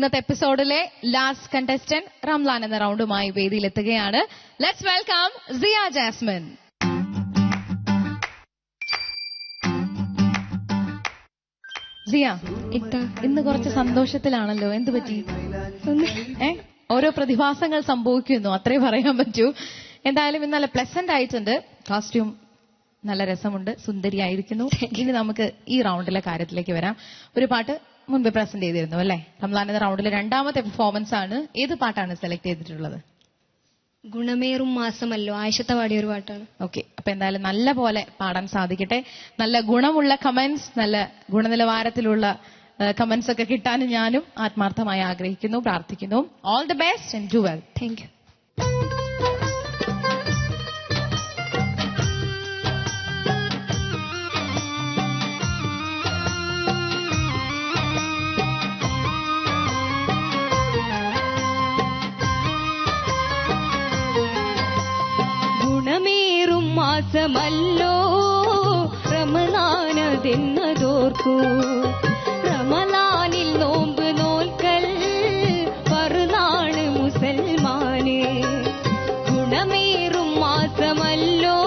ഇന്നത്തെ എപ്പിസോഡിലെ last contestant Ramlan എന്ന റൗണ്ടുമായി വേദിയിലെത്തുകയാണ്. Let's welcome Siya Jasmine. സിയ, ഇന്ന് കുറച്ച് സന്തോഷത്തിലാണല്ലോ, എന്ത് പറ്റി? ഓരോ പ്രതിഭാസങ്ങൾ സംഭവിക്കുന്നു, അത്രേ പറയാൻ പറ്റൂ. എന്തായാലും ഇന്നലെ പ്ലസന്റ് ആയിട്ടുണ്ട്, കോസ്റ്റ്യൂം നല്ല രസമുണ്ട്, സുന്ദരിയായിരിക്കുന്നു. ഇനി നമുക്ക് ഈ റൗണ്ടിലെ കാര്യത്തിലേക്ക് വരാം. ഒരു പാട്ട് മുൻപ് പ്രസന്റ് ചെയ്തിരുന്നു അല്ലെ? റംലാൻ എന്ന റൗണ്ടിലെ രണ്ടാമത്തെ പെർഫോമൻസ് ആണ്. ഏത് പാട്ടാണ് സെലക്ട് ചെയ്തിട്ടുള്ളത്? ഗുണമേറും മാസമല്ലോ, ആയിഷത്ത പാടിയ ഒരു പാട്ടാണ്. ഓക്കെ, അപ്പൊ എന്തായാലും നല്ല പോലെ പാടാൻ സാധിക്കട്ടെ. നല്ല ഗുണമുള്ള കമന്റ്സ്, നല്ല ഗുണനിലവാരത്തിലുള്ള കമന്റ്സ് ഒക്കെ കിട്ടാനും ഞാനും ആത്മാർത്ഥമായി ആഗ്രഹിക്കുന്നു, പ്രാർത്ഥിക്കുന്നു. All the best and do well. Thank you. ഗുണമേറും മാസമല്ലോ റമളാനതെന്നതോർക്കൂ, റമളാനിൽ നോമ്പ് നോൽക്കൽ ഫർളാണ് മുസൽമാനെ. ഗുണമേറും മാസമല്ലോ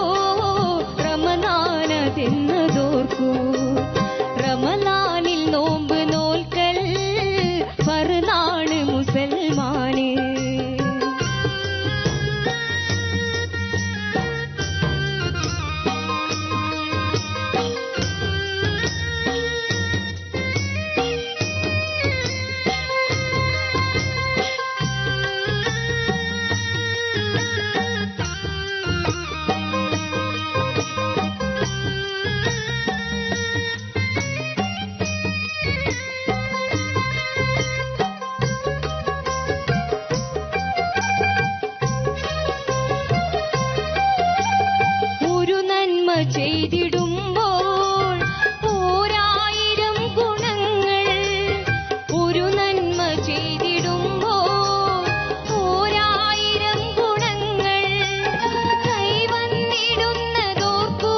റമളാനതെന്നതോർക്കൂ, റമളാനിൽ നോമ്പ് നോൽക്കൽ ഫർളാണ് മുസൽമാനെ. ചെയ്തിടുമ്പോൾ ഓരായിരം ഗുണങ്ങൾ, ഒരു നന്മ ചെയ്തിടുമ്പോൾ ഓരായിരം ഗുണങ്ങൾ, കൈവന്നിടുന്നതോർക്കൂ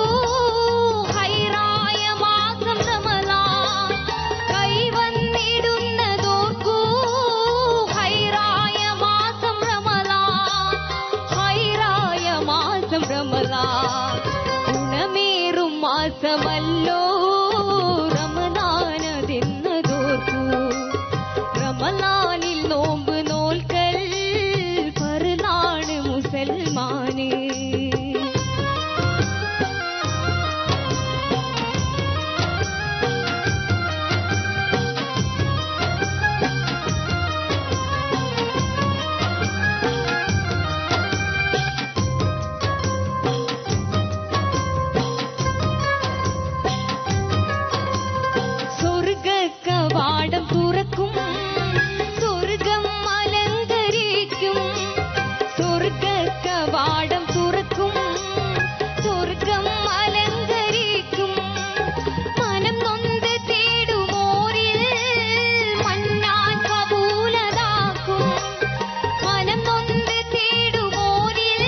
ഹൈറായ മാസം റമളാൻ, കൈവന്നിടുന്നതോർക്കൂ ഹൈറായ മാസം റമളാൻ, ഹൈറായ മാസം റമളാൻ. ഗുണമേറും മാസമല്ലോ റമളാനതെന്നതോർക്കൂ, റമളാനിൽ നോമ്പ് നോൽക്കൽ ഫർളാണ് മുസൽമാനെ. കവാടം തുറക്കും, സ്വർഗം അലങ്കരിക്കും, സ്വർഗ കവാടം തുറക്കും, സ്വർഗം അലങ്കരിക്കും. മനം നൊന്ത് തേടുമോരിൽ മന്നാൻ കബൂലതാക്കും, മനം നൊന്ത് തേടുമോരിൽ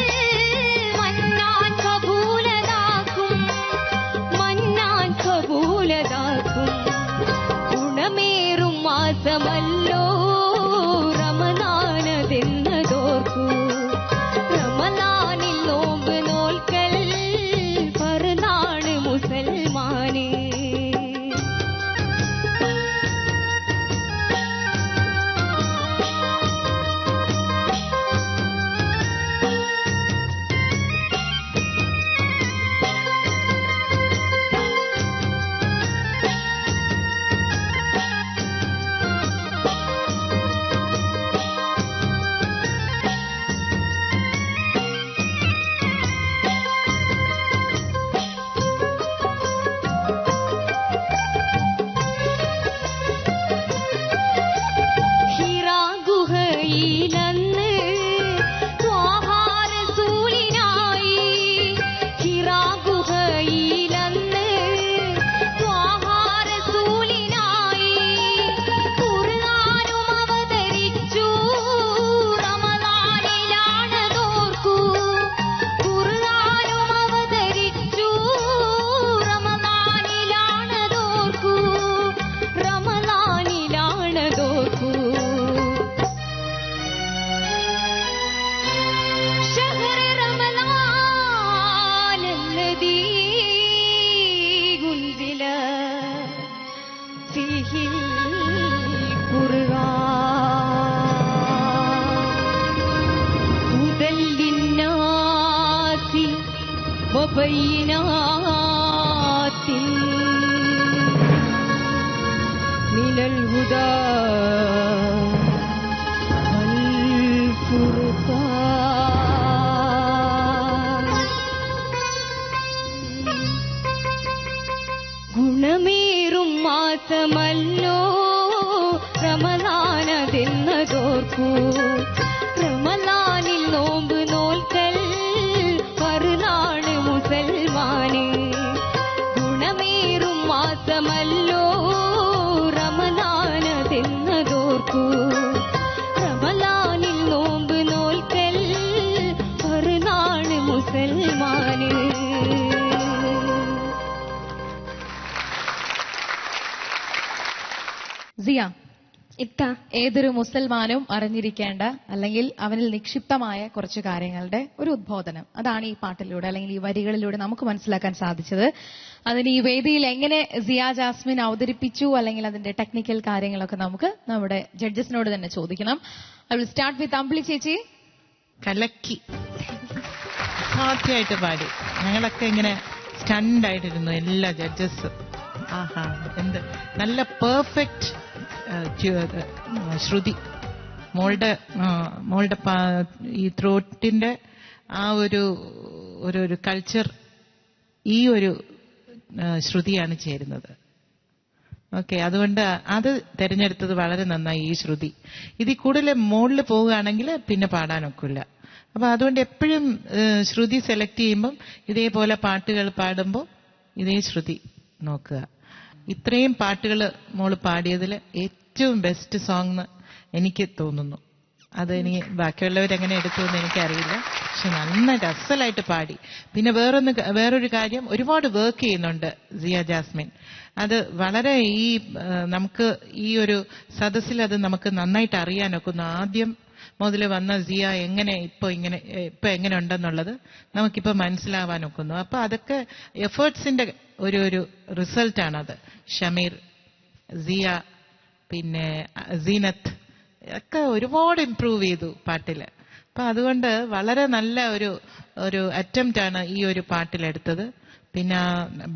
മന്നാൻ കബൂലതാക്കും, മന്നാൻ കബൂലതാക്കും. ഗുണമേറും മാസമല്ലോ റമളാനതെന്നതോർക്കൂ, റമളാനിൽ നോമ്പ് നോൽക്കൽ ഫർളാണ് മുസൽമാനെ. ഗുണമേറും മാസമല്ലോ റമദാനതെന്നതോർക്കൂ. റമദാനിൽ നോമ്പ് നോൽക്കൽ ഫർളാണ് മുസൽമാന്. ഗുണമേറും മാസമല്ലോ റമദാനതെന്നതോർക്കൂ. റമദാനിൽ നോമ്പ് നോൽക്കൽ ഫർളാണ് മുസൽമാന്. സിയ, ഇത്ത ഏതൊരു മുസൽമാനും അറിഞ്ഞിരിക്കേണ്ട അല്ലെങ്കിൽ അവനിൽ നിക്ഷിപ്തമായ കുറച്ച് കാര്യങ്ങളുടെ ഒരു ഉദ്ബോധനം, അതാണ് ഈ പാട്ടിലൂടെ അല്ലെങ്കിൽ ഈ വരികളിലൂടെ നമുക്ക് മനസ്സിലാക്കാൻ സാധിച്ചത്. അതിന് ഈ വേദിയിൽ എങ്ങനെ സിയ ജാസ്മിൻ അവതരിപ്പിച്ചു അല്ലെങ്കിൽ അതിന്റെ ടെക്നിക്കൽ കാര്യങ്ങളൊക്കെ നമുക്ക് നമ്മുടെ ജഡ്ജസിനോട് തന്നെ ചോദിക്കണം. ഐ വിൽ സ്റ്റാർട്ട് വിത്ത് അമ്പിളി ചേച്ചി. കലക്കി ഹാപ്പിയായിട്ട് പാടി. ഞങ്ങളൊക്കെ ഇങ്ങനെ സ്റ്റണ്ടായിട്ടിരുന്നു, എല്ലാ ജഡ്ജസ്. ആഹാ, എന്ത് നല്ല പെർഫെക്റ്റ് ശ്രുതി. മോളുടെ ഈ ത്രോട്ടിന്റെ ആ ഒരു കൾച്ചർ ഈ ഒരു ശ്രുതിയാണ് ചേരുന്നത്. ഓക്കെ, അതുകൊണ്ട് അത് തിരഞ്ഞെടുത്തത് വളരെ നന്നായി. ഈ ശ്രുതി ഇതിൽ കൂടുതൽ മുകളിൽ പോവുകയാണെങ്കിൽ പിന്നെ പാടാനൊക്കില്ല. അപ്പൊ അതുകൊണ്ട് എപ്പോഴും ശ്രുതി സെലക്ട് ചെയ്യുമ്പം ഇതേപോലെ പാട്ടുകൾ പാടുമ്പോൾ ഇതേ ശ്രുതി നോക്കുക. ഇത്രയും പാട്ടുകൾ മോള് പാടിയതിൽ ഏറ്റവും ബെസ്റ്റ് സോങ് എന്ന് എനിക്ക് തോന്നുന്നു. അത് എനിക്ക് ബാക്കിയുള്ളവരെങ്ങനെ എടുത്തു എന്ന് എനിക്കറിയില്ല, പക്ഷെ നന്നായിട്ട് അസലായിട്ട് പാടി. പിന്നെ വേറൊരു കാര്യം, ഒരുപാട് വർക്ക് ചെയ്യുന്നുണ്ട് സിയ ജാസ്മിൻ. അത് വളരെ നമുക്ക് ഈ ഒരു സദസ്സിൽ അത് നമുക്ക് നന്നായിട്ട് അറിയാനൊക്കുന്നു. ആദ്യം മുതൽ വന്ന സിയ ഇപ്പൊ എങ്ങനെ ഉണ്ടെന്നുള്ളത് നമുക്കിപ്പോ മനസ്സിലാവാനൊക്കുന്നു. അപ്പൊ അതൊക്കെ എഫേർട്സിന്റെ ഒരു റിസൾട്ടാണത്. ഷമീർ, സിയ, പിന്നെ സീനത്ത് ഒക്കെ ഒരുപാട് ഇംപ്രൂവ് ചെയ്തു പാട്ടില്. അപ്പൊ അതുകൊണ്ട് വളരെ നല്ല ഒരു അറ്റംപ്റ്റ് ആണ് ഈ ഒരു പാട്ടിലെടുത്തത്. പിന്നെ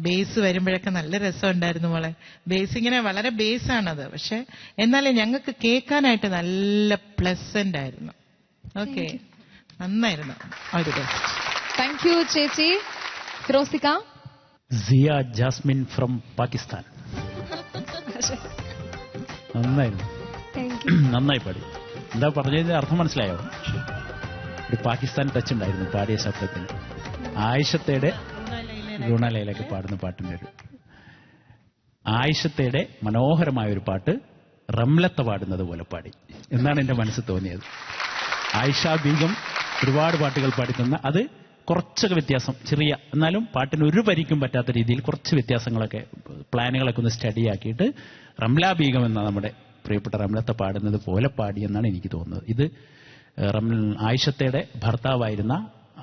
ബേസ് വരുമ്പോഴൊക്കെ നല്ല രസമുണ്ടായിരുന്നു മോളെ. ബേസ് ഇങ്ങനെ വളരെ ബേസാണത്, പക്ഷെ എന്നാലും ഞങ്ങൾക്ക് കേൾക്കാനായിട്ട് നല്ല പ്ലസന്റ് ആയിരുന്നു. ഓക്കെ, നന്നായിരുന്നു. All the best. Thank U ചേച്ചി. ഫിറോസിക്ക. സിയ ജാസ്മിൻ ഫ്രം പാകിസ്ഥാൻ. നന്നായിരുന്നു, നന്നായി പാടി. എന്താ പറഞ്ഞതിന്റെ അർത്ഥം മനസ്സിലായോ? ഒരു പാകിസ്ഥാൻ ടച്ച് ഉണ്ടായിരുന്നു പാടിയ ശബ്ദത്തിന്. ആയിഷത്തയുടെ ഗുണലയിലേക്ക് പാടുന്ന പാട്ടിന്റെ ആയിഷത്തയുടെ മനോഹരമായ ഒരു പാട്ട് റംലത്ത പാടുന്നത് പോലെ പാടി എന്നാണ് എന്റെ മനസ്സിൽ തോന്നിയത്. ആയിഷ ബീഗം ഒരുപാട് പാട്ടുകൾ പാടിത്തന്ന അത് കുറച്ചൊക്കെ വ്യത്യാസം, ചെറിയ എന്നാലും പാട്ടിന് ഒരു പരിക്കും പറ്റാത്ത രീതിയിൽ കുറച്ച് വ്യത്യാസങ്ങളൊക്കെ പ്ലാനുകളൊക്കെ ഒന്ന് സ്റ്റഡി ആക്കിയിട്ട് റംല ബീഗം എന്ന നമ്മുടെ പ്രിയപ്പെട്ട റംലത്ത പാടുന്നത് പോലെ പാടി എന്നാണ് എനിക്ക് തോന്നുന്നത്. ഇത് ആയിഷത്തയുടെ ഭർത്താവായിരുന്ന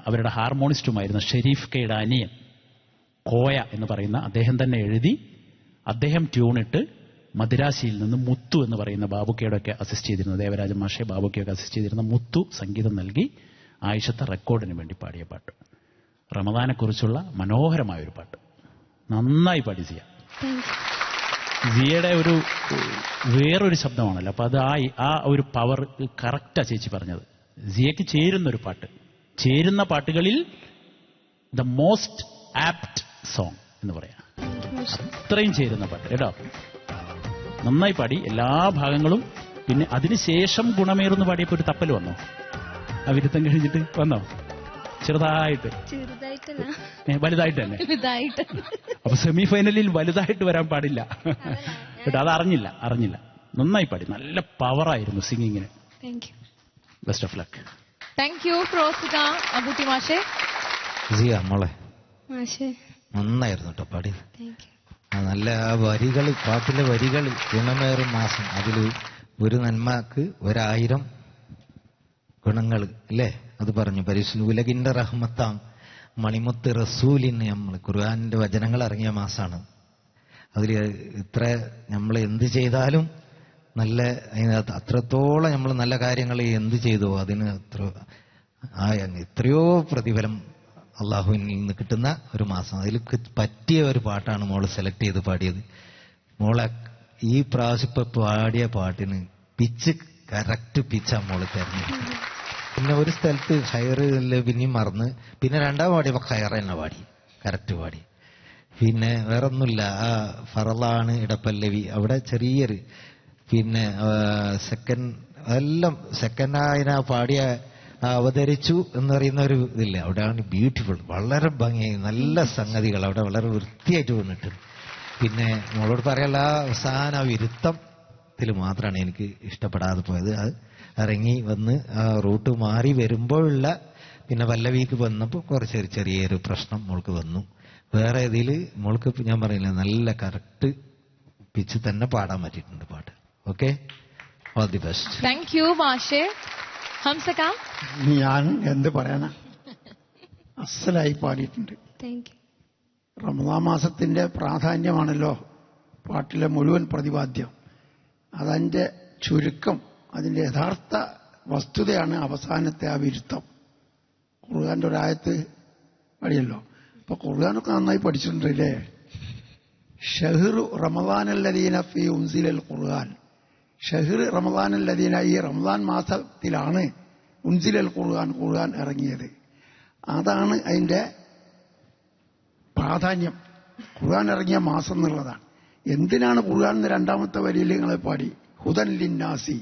അവരുടെ ഹാർമോണിസ്റ്റുമായിരുന്ന ഷെരീഫ് കെയുടെ അനിയൻ കോയ എന്ന് പറയുന്ന അദ്ദേഹം തന്നെ എഴുതി, അദ്ദേഹം ട്യൂണിട്ട് മദിരാശിയിൽ നിന്ന് മുത്തു എന്ന് പറയുന്ന ബാബുക്കയോടൊക്കെ അസിസ്റ്റ് ചെയ്തിരുന്ന ദേവരാജ മാഷെ ബാബുക്കയൊക്കെ അസിസ്റ്റ് ചെയ്തിരുന്ന മുത്തു സംഗീതം നൽകി ആയിഷത്തെ റെക്കോർഡിന് വേണ്ടി പാടിയ പാട്ട്. റമദാനെക്കുറിച്ചുള്ള മനോഹരമായൊരു പാട്ട്. നന്നായി പാടി സിയ. സിയയുടെ വേറൊരു ശബ്ദമാണല്ലോ, അപ്പൊ അത് ആ ഒരു പവർ കറക്റ്റാ ചേച്ചി പറഞ്ഞത്. സിയക്ക് ചേരുന്നൊരു പാട്ട്, ചേരുന്ന പാട്ടുകളിൽ ദ മോസ്റ്റ് ആപ്റ്റ് സോങ് എന്ന് പറയാം. അത്രയും ചേരുന്ന പാട്ട് കേട്ടോ. നന്നായി പാടി എല്ലാ ഭാഗങ്ങളും. പിന്നെ അതിനുശേഷം ഗുണമേറുന്നു പാടിയപ്പോ ഒരു തപ്പൽ വന്നോ? ആ വിരുദ്ധം കഴിഞ്ഞിട്ട് വന്നോ? ചെറുതായിട്ട്, വലുതായിട്ട് തന്നെ. അപ്പൊ സെമി ഫൈനലിൽ വലുതായിട്ട് വരാൻ പാടില്ല കേട്ടോ. അത് അറിഞ്ഞില്ല. നന്നായി പാടി, നല്ല പവറായിരുന്നു സിംഗിങ്ങിന്. Best of luck. Thank you ഫിറോസിക. അബൂട്ടി മാഷെ. മോളെ നന്നായിരുന്നു കേട്ടോ പാടി. നല്ല ആ വരികൾ, പാട്ടിലെ വരികൾ, ഗുണമേറും മാസം, അതിൽ ഒരു നന്മക്ക് 1000 ഗുണങ്ങൾ അല്ലേ? അത് പറഞ്ഞു. ഉലകിന്റെ റഹ്മത്താം മണിമുത്ത് റസൂലിന് നമ്മൾ ഖുർആനിന്റെ വചനങ്ങൾ ഇറങ്ങിയ മാസമാണ്. അതിൽ ഇത്ര നമ്മൾ എന്ത് ചെയ്താലും നല്ല, അത്രത്തോളം നമ്മൾ നല്ല കാര്യങ്ങൾ എന്ത് ചെയ്തോ അതിന് എത്രയോ പ്രതിഫലം അള്ളാഹുവിൽ നിന്ന് കിട്ടുന്ന ഒരു മാസം. അതിൽ പറ്റിയ ഒരു പാട്ടാണ് മോള് സെലക്ട് ചെയ്ത് പാടിയത്. മോളെ ഈ പ്രാവശ്യം പാടിയ പാട്ടിന് പിച്ച് കറക്റ്റ് പിച്ചാ മോള് തെരഞ്ഞെടുത്തത്. പിന്നെ ഒരു സ്ഥലത്ത് ഹയർ പിന്നെയും മറന്ന്, പിന്നെ രണ്ടാം പാടിയപ്പോ ഹയർ തന്നെ പാടി, കറക്റ്റ് പാടി. പിന്നെ വേറൊന്നുമില്ല. ആ ഫറലാണ് ഇടപ്പല്ലവി, അവിടെ ചെറിയൊരു പിന്നെ എല്ലാം സെക്കൻഡായിന പാടിയ അവതരിച്ചു എന്ന് പറയുന്ന ഒരു ഇതില്ല. അവിടെയാണ് ബ്യൂട്ടിഫുൾ, വളരെ ഭംഗിയായി, നല്ല സംഗതികൾ അവിടെ വളരെ വൃത്തിയായിട്ട് വന്നിട്ടുണ്ട്. പിന്നെ മോളോട് പറയാനുള്ള ആ അവസാന വിരുത്തത്തിൽ മാത്രമാണ് എനിക്ക് ഇഷ്ടപ്പെടാതെ പോയത്. അത് ഇറങ്ങി വന്ന് ആ റൂട്ട് മാറി വരുമ്പോഴുള്ള പിന്നെ പല്ലവിക്ക് വന്നപ്പോൾ കുറച്ച് ചെറിയൊരു പ്രശ്നം മോൾക്ക് വന്നു. വേറെ ഇതിൽ മോൾക്ക് ഞാൻ പറയില്ല, നല്ല കറക്റ്റ് പിച്ച് തന്നെ പാടാൻ പറ്റിയിട്ടുണ്ട് പാട്ട്. Okay, all the best. Thank U മാഷേ. ഹംസക, ഞാൻ എന്ത് പറയാനാ, അസലായി പാടിയിട്ടുണ്ട്. Thank you. റമദാൻ മാസത്തിന്റെ പ്രാധാന്യമാണല്ലോ പാട്ടിലെ മുഴുവൻ പ്രതിപാദ്യം. അതിന്റെ ചുരുക്കം, അതിന്റെ യഥാർത്ഥ വസ്തുതയാണ് അവസാനത്തെ ആ വിരുത്തം. ഖുർആന്റെ ഒരായത്ത് പഠിയല്ലോ. അപ്പൊ ഖുർആനൊക്കെ നന്നായി പഠിച്ചിട്ടുണ്ടല്ലേ. ഷഹ്റു റമദാനല്ലദീന ഫീ ഉൻസിലൽ ഖുർആൻ. ഷഹ്ർ റമദാനല്ലദീന, ഈ റമദാൻ മാസത്തിലാണ് ഉൻസിലൽ ഖുർആൻ ഇറങ്ങിയത്. അതാണ് അതിന്റെ പ്രാധാന്യം. ഖുർആൻ ഇറങ്ങിയ മാസം എന്നുള്ളതാണ്. എന്തിനാണ് ഖുർആൻ എന്ന് രണ്ടാമത്തെ വരിയിൽ നിങ്ങളെ പാടി, ഹുദൻ ലിന്നാസി,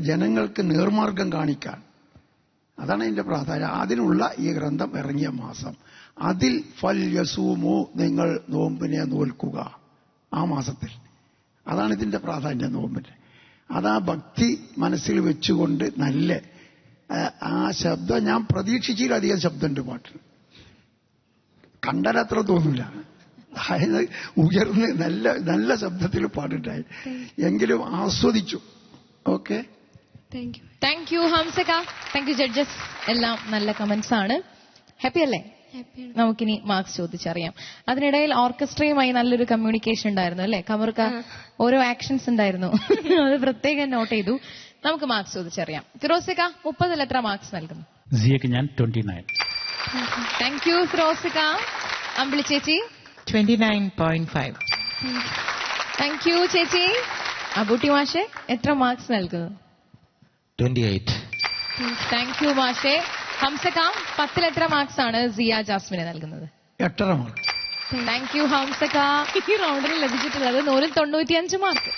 ജനങ്ങൾക്ക് നേർമാർഗം കാണിക്കാൻ. അതാണ് അതിന്റെ പ്രാധാന്യം. അതിനുള്ള ഈ ഗ്രന്ഥം ഇറങ്ങിയ മാസം. അതിൽ ഫൽ യസൂമു, നിങ്ങൾ നോമ്പിനെ നോൽക്കുക ആ മാസത്തിൽ. അതാണ് ഇതിന്റെ പ്രാധാന്യം, നോമ്പിന്റെ. അതാ ഭക്തി മനസ്സിൽ വെച്ചുകൊണ്ട് നല്ല ആ ശബ്ദം, ഞാൻ പ്രതീക്ഷിച്ചിലധികം ശബ്ദമുണ്ട് പാട്ടിൽ. കണ്ടാലത്ര തോന്നില്ല. അതായത് ഉയർന്ന് നല്ല നല്ല ശബ്ദത്തിൽ പാടിണ്ടായി, എങ്കിലും ആസ്വദിച്ചു. Okay, thank you. Thank you ഹംസക. Thank you judges. എല്ലാം നല്ല കമന്റ്സ് ആണ്. ഹാപ്പി അല്ലേ? ഹാപ്പിയാണ്. നമുക്കിനി മാർക്സ് ചോദിച്ചറിയാം. അതിനിടയിൽ ഓർക്കസ്ട്രയുമായി നല്ലൊരു കമ്മ്യൂണിക്കേഷൻ ഉണ്ടായിരുന്നു അല്ലേ കമറുക്ക? ഓരോ ആക്ഷൻസ് ഉണ്ടായിരുന്നു, അത് പ്രത്യേകം നോട്ട് ചെയ്തു. നമുക്ക് മാർക്സ് ചോദിച്ചറിയാം. ഫിറോസിക, 30-ൽ എത്ര മാർക്സ് നൽകുന്നു? സിയക്ക് ഞാൻ 29. Thank you ഫിറോസിക. അമ്പിളി ചേച്ചി 29.5. താങ്ക് യു ചേച്ചി. അബൂട്ടി മാഷെ എത്ര മാർക്സ് നൽകുന്നു? 28. താങ്ക് യു മാഷെ. ഹംസക, 10-ൽ എത്ര മാർക്സ് ആണ് സിയ ജാസ്മിന് നൽകുന്നത്? 8.5 മാർക്ക്. Thank you ഹംസക. ഈ റൗണ്ടിൽ ലഭിച്ചിട്ടുള്ളത് 195 മാർക്ക്.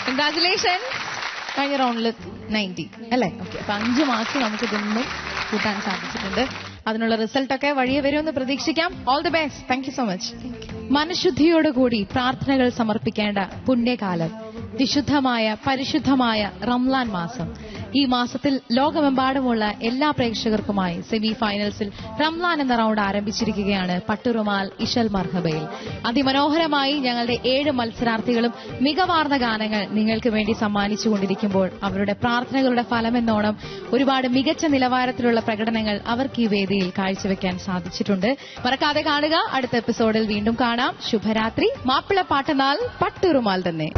കൺഗ്രാറ്റുലേഷൻ. കഴിഞ്ഞ റൗണ്ടിൽ 90 അല്ലേ? ഓക്കെ, അപ്പൊ 5 മാർക്ക് നമുക്ക് ഇതിന്നും കൂട്ടാൻ സാധിച്ചിട്ടുണ്ട്. അതിനുള്ള റിസൾട്ടൊക്കെ വഴിയെ വരുമെന്ന് പ്രതീക്ഷിക്കാം. All the best. Thank you so much. മനഃശുദ്ധിയോടുകൂടി പ്രാർത്ഥനകൾ സമർപ്പിക്കേണ്ട പുണ്യകാലം, വിശുദ്ധമായ പരിശുദ്ധമായ റംലാൻ മാസം. ഈ മാസത്തിൽ ലോകമെമ്പാടുമുള്ള എല്ലാ പ്രേക്ഷകർക്കുമായി സെമി ഫൈനൽസിൽ റംലാൻ എന്ന റൗണ്ട് ആരംഭിച്ചിരിക്കുകയാണ് പട്ടുറുമാൽ ഇശൽ മർഹബയിൽ. അതിമനോഹരമായി ഞങ്ങളുടെ 7 മത്സരാർത്ഥികളും മികവാർന്ന ഗാനങ്ങൾ നിങ്ങൾക്ക് വേണ്ടി സമ്മാനിച്ചുകൊണ്ടിരിക്കുമ്പോൾ അവരുടെ പ്രാർത്ഥനകളുടെ ഫലമെന്നോണം ഒരുപാട് മികച്ച നിലവാരത്തിലുള്ള പ്രകടനങ്ങൾ അവർക്ക് ഈ വേദിയിൽ കാഴ്ചവെക്കാൻ സാധിച്ചിട്ടുണ്ട്. മറക്കാതെ കാണുക. അടുത്ത എപ്പിസോഡിൽ വീണ്ടും കാണാം. ശുഭരാത്രി. മാപ്പിളപ്പാട്ടെന്നാൽ പട്ടുറുമാൽ തന്നെ.